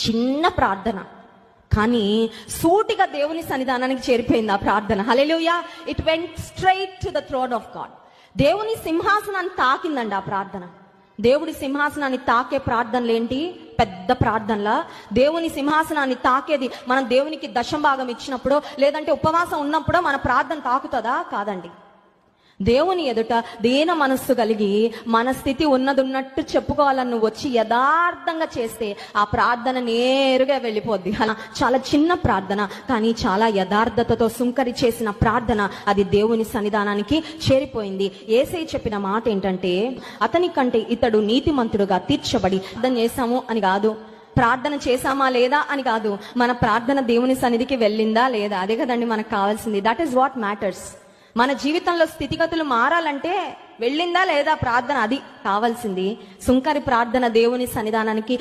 చిన్న ప్రార్థన, కానీ సూటిగా దేవుని సన్నిధానానికి చేరిపోయింది ఆ ప్రార్థన. Hallelujah. It went straight to the throne of God. దేవుని సింహాసనాన్ని తాకిందండి ఆ ప్రార్థన. దేవుడి సింహాసనాన్ని తాకే ప్రార్థనలు ఏంటి? పెద్ద ప్రార్థనలా. దేవుని సింహాసనాన్ని తాకేది మనం దేవునికి దశంభాగం ఇచ్చినప్పుడు, లేదంటే ఉపవాసం ఉన్నప్పుడు మన ప్రార్థన తాకుతుందా? కాదండి. దేవుని ఎదుట దీన మనస్సు కలిగి మన స్థితి ఉన్నట్టు చెప్పుకోవాలని నువ్వు వచ్చి యథార్థంగా చేస్తే ఆ ప్రార్థన నేరుగా వెళ్ళిపోద్ది. అలా చాలా చిన్న ప్రార్థన, కానీ చాలా యథార్థతతో సుంకరి చేసిన ప్రార్థన అది దేవుని సన్నిధానానికి చేరిపోయింది. యేసయ్య చెప్పిన మాట ఏంటంటే, అతని కంటే ఇతడు నీతిమంతుడుగా తీర్చబడి ప్రార్థన చేశాము అని కాదు, ప్రార్థన చేశామా లేదా అని కాదు, మన ప్రార్థన దేవుని సన్నిధికి వెళ్ళిందా లేదా, అదే కదండి మనకు కావాల్సింది. That is what matters. మన జీవితంలో స్థితిగతులు మారాలంటే వెళ్ళిందా లేదా ప్రార్థన, అది కావాల్సింది. సుంకరి ప్రార్థన దేవుని సన్నిధానానికి